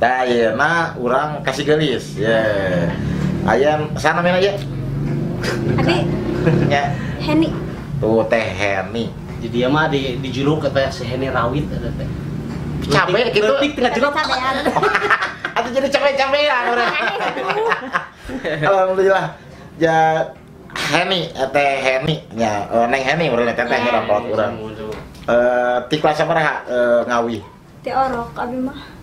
Da ayeuna urang kasih gelis. Ya. Aya sana namanya aja. Adi Ya. Heni. Tuh teh Heni. Jadi dia mah dijuluk kata si Heni Rawit ada teh. Capek gitu. Letik tengah jelek. Atau jadi capek-capek ya orang. Alhamdulillah. Ya Heni, teh Heni, ya Neng Heni urang teh rapot urang. Ti kelas sabaraha ngawi? Ti orok abi mah.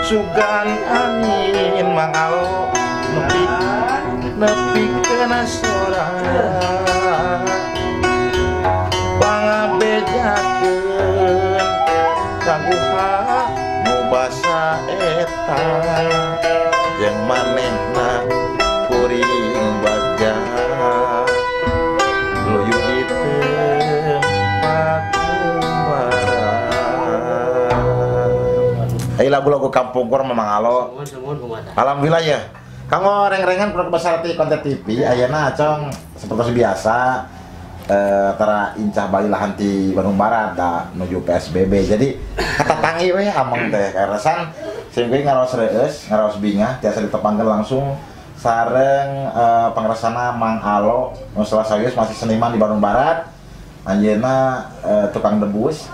Sugan angin mangalo nepi kena sora pangabejakeun kaguha nu basa eta jeung manehna kuring baja loyu di tempat lagu-lagu kampung kurang memang alo. Alhamdulillah ya. Kamu reng-rengan produk besar di konten TV. Ayeuna acong seperti biasa tara incah bali lahan di Bandung Barat da menuju PSBB. Jadi kata tangi we among teh karesan sehingga ngaros reueus, ngaros bingah tiasa ditepangkeun langsung sareng pangresana Mang Alo nu salah saeus masih seniman di Bandung Barat. Anjeuna tukang debus.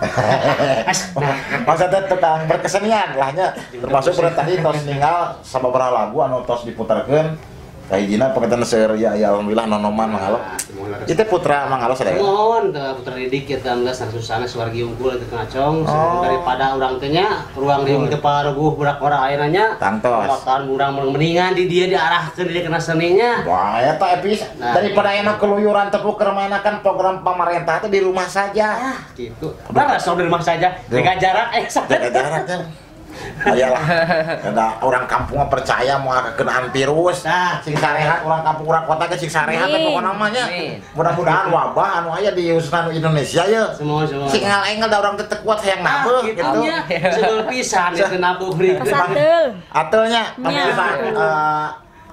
Maksudnya tukang berkesenian lahnya termasuk berarti tos ninggal sababaraha lagu anu tos diputarkeun Kahijina pengetan seur ya alhamdulillah nonoman mangalo. Itu putra mangalo sadaya. Mohon putra didik kita geus susana suwargi unggul itu ngacong daripada urang teh nya ruang di teu paruguh budak ora ayeuna nya. Tangtos. Bakal urang mendingan di dia diarahkeun di kana seninya. Wah, eta epis daripada enak keluyuran tepuk keremainakan program pemerintah teh di rumah saja. Gitu. Nah, sok di rumah saja. Jaga jarak Jaga jaraknya. Ayalah, ada orang kampung mah percaya mau kekenaan virus. Nah, sing sarehat orang kampung orang kota ke sing sarehat teh pokona namanya. Mudah-mudahan wabah anu aya di usaha Indonesia ya. Semua. Sing engel da urang teh kuat hayang nabeuh gitu. Sebel pisan itu nabuh deui. Satel. Atelnya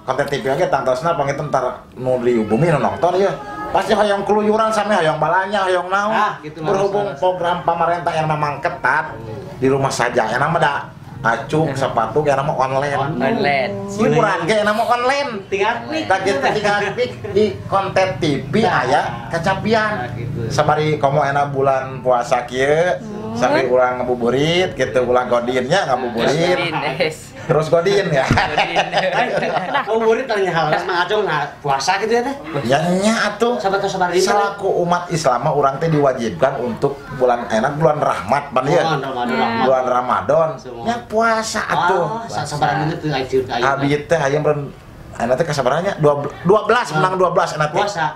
konten TV ge tangtosna pangitu entar nu di bumi nu nonton ya. Pasti hayang keluyuran sampe hayang balanya, hayang naon. Gitu Berhubung program pemerintah yang memang ketat di rumah saja, yang nama da acuk sepatu yang nama online. Hiburan ge nama online. Tinggal klik. Tinggal klik di konten TV aya kacapian. Sabari komo enak bulan puasa kieu, sampai ulang ngabuburit gitu, ulang godinnya ngabuburit. Terus godin ya. Ngabuburit tanya hal mah acung puasa gitu ya teh. Ya nya atuh. Sabar Selaku umat Islam mah urang teh diwajibkan untuk bulan enak bulan rahmat pan ya. Bulan Ramadan. Nya puasa atuh. Sabaran itu teu ayeuna. Abi teh hayang ren ana teh kasabarannya 12 menang 12 enak teh. Puasa.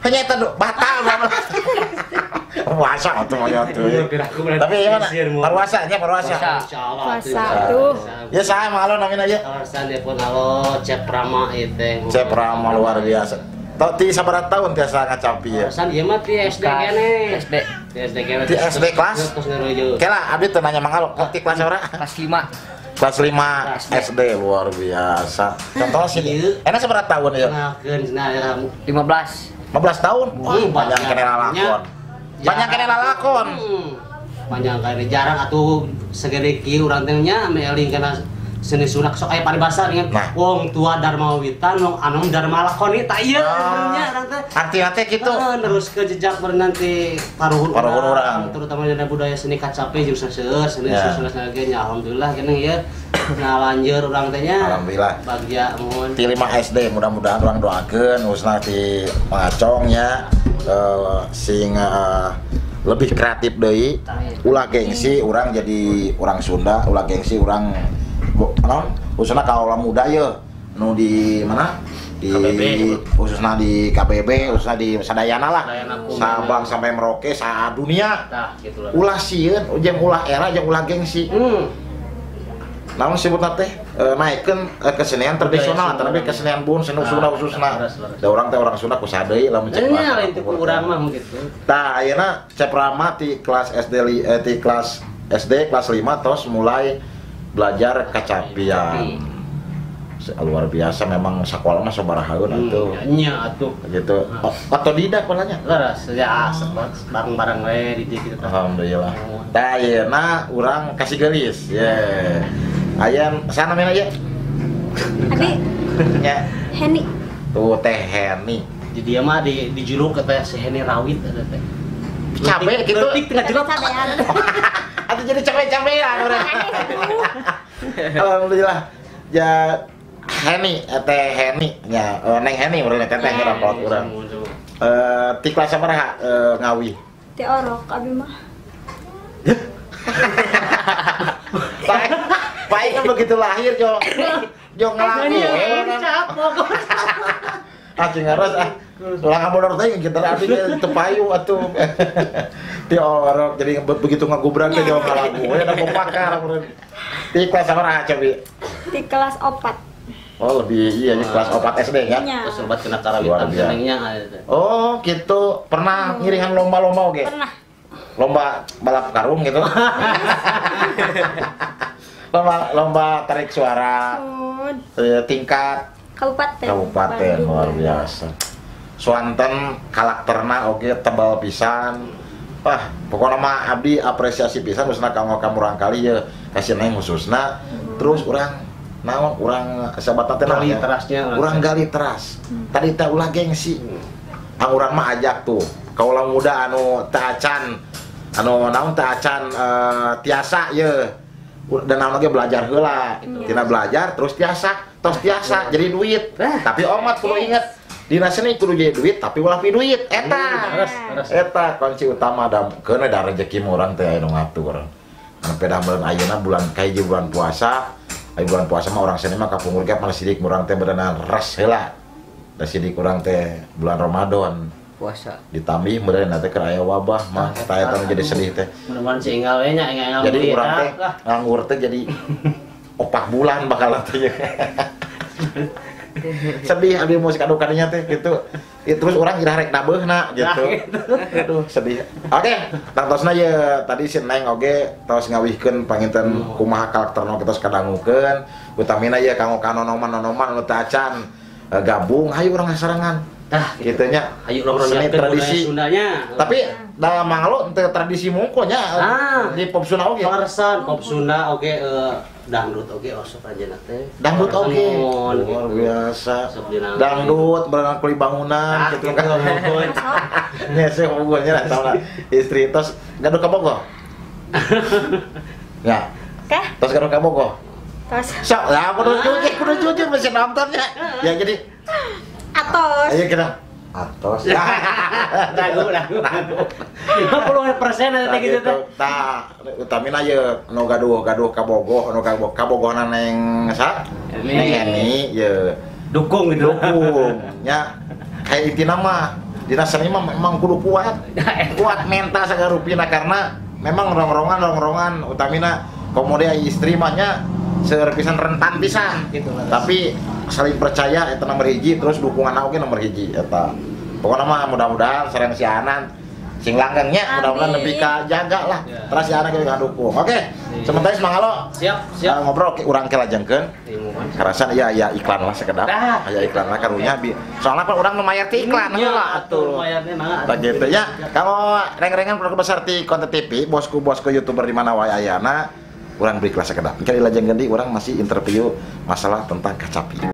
Hanya eta batal 12. Puasa atuh mah atuh. Tapi ya mana? Perwasanya perwasa. Puasa tuh. Ya saha malo namina aja. Alasan telepon halo Cep Rama itu. Cep Rama luar biasa. Tau ti sabaraha tahun tiasa ngacampi ya. Alasan ieu mah ti SD kene. Ti SD kene. Ti SD kelas. Kela abdi teu nanya mangalo ti kelas sabaraha? Kelas 5. Kelas 5 SD luar biasa. Contoh sini. Enak sabaraha tahun ya? Kenalkeun cenah 15. 15 tahun. Panjang kene lalakon. Banyak kene lalakon. Panjang kene jarang atuh segede kieu urang teh nya ame eling kana seni surak sok aya paribasa dengan wong tua Dharma Witan wong anom Dharma lakoni ta ieu nya urang teh. Artinya teh kitu. Terus ke jejak nanti paruhun urang. Terutama dina budaya seni kacape jeung seueur seni seueur ge nya alhamdulillah keneh ieu. Nah lanjeur urang teh nya. Alhamdulillah. Bagja mohon. Ti 5 SD mudah-mudahan urang doakeun usna ti Mangacong nya sing lebih kreatif deui. Ulah gengsi urang jadi urang Sunda, ulah gengsi urang naon? Khususna kaula muda ye nu di mana? Di khususna di KBB, khususna di sadayana lah. Sabang sampai Merauke, sa dunia. Ulah sieun, jeung ulah era, jeung ulah gengsi. Namun sebutna teh naikkeun kesenian tradisional tapi kesenian bun seni Sunda khususna. Da urang teh urang Sunda kusaha deui lamun cek nya lain teh urang mah gitu. Tah ayeuna Cep Rama ti kelas SD ti kelas SD kelas 5 tos mulai belajar kacapian. Luar biasa memang sekolah mah sabarahaeun atuh. Nya atuh Gitu. Otodidak polanya. Laras ya bareng-bareng we di dieu kita. Alhamdulillah. Tah ayeuna urang kasih gelis. Ye. Aya sana namina aja. Adik. Ya. Heni. Tuh teh Heni. Di dia mah dijuluk kata si Heni Rawit ada teh. Cabe gitu. Letik tengah jeruk. Atuh jadi cabe-cabean urang. Alhamdulillah. Ya Heni, teh Heni, ya Neng Heni urang teh rapot urang. Ti kelas sabaraha Ngawi? Ti orok abi mah. Baik kan begitu lahir jo ngelaku. Cing ngaros ulang bodor teh kita abdi teu payu atuh. Ti orok jadi begitu ngagubrak teh jo ngelaku. Ya da pakar urang. Ti kelas sabaraha cobi? Di kelas 4. Oh lebih iya di kelas 4 SD kan? Sobat kena karawitan senengnya ada. Oh gitu. Pernah ngiringan lomba-lomba oge? Pernah. Lomba balap karung gitu. lomba tarik suara. Tingkat kabupaten luar biasa. Swanten karakterna oge tebal pisan. Wah, pokoknya mah abdi apresiasi pisan khususna kamu urang kali ya kasih neng khususna. Terus urang naon urang sabata teh gali terasnya urang gali teras tadi teh ulah gengsi urang mah ajak tuh kaula muda anu teu acan anu naon teu acan tiasa ye dan namanya belajar heula. Tina belajar terus tiasa jadi duit. Tapi omat kudu inget dina seni kudu jadi duit tapi ulah pi duit eta kunci utama da keuna da rezeki urang teh anu ngatur. Sampai dameun ayeuna bulan kahiji bulan puasa. Ai bulan puasa mah urang seni mah kapungkur ge malah sidik urang teh berenang ras heula. Da sidik urang teh bulan Ramadan puasa ditambih meureun teh keur aya wabah mah eta eta jadi sedih teh. Mudah-mudahan si enggal we nya enggal. Jadi urang teh nganggur teh jadi 4 bulan bakal teh. Sedih abi mau kado kadinya teh gitu. Terus orang irah rek nabeuna gitu. Aduh sedih. Oke, tangtosna ye tadi si Neng oge tos ngawihkeun panginten kumaha karakterna kita kadangukeun. Utamina ye kanggo kanonoman-nonoman nu teu acan gabung hayu urang sarangan. Tah kitu nya. Hayu urang seni tradisi Sundanya. Tapi da mangalo teu tradisi mungko nya di pop Sunda oge. Palaresan pop Sunda oge dangdut oge osok aja teh. Dangdut oge. Luar biasa. Dangdut berenang kuli bangunan gitu kan. Nya sih hubungannya sama istri tos gaduh ka Bogor. Ya. Tos gaduh ka Bogor. Tos. Sok, lah kudu jujur mesti nontonnya. Ya jadi Atos. ayo kita atos. Dagu. 50% ada gitu teh. Tah, utamina ye nu gaduh kabogoh, nu kabogohna neng sa? Neng Eni ye Dukung gitu. dukung. Nya kayak intina mah dina seni mah memang kudu kuat mental sagarupina karena memang rongrongan utamina komode istri mah nya seueur pisan rentan pisan Gitu, tapi saling percaya eta nomor hiji terus dukungan oge nomor hiji eta pokoknya mah mudah-mudahan sareng si Anan sing langgengnya mudah-mudahan lebih ka jaga lah terus si Anan ge ngadukung oke sementara mangalo Siap. ngobrol urang ke lajengkeun karasan ya iklan lah sekedap aya iklan lah karunya soalnya kan urang nu mayar ti iklan heula atuh tak gitu ya kalau reng-rengan produk besar ti konten TV bosku YouTuber di mana wae ayana urang beri kelas sekedap. Kali lajeng gendi urang masih interview masalah tentang kacapi.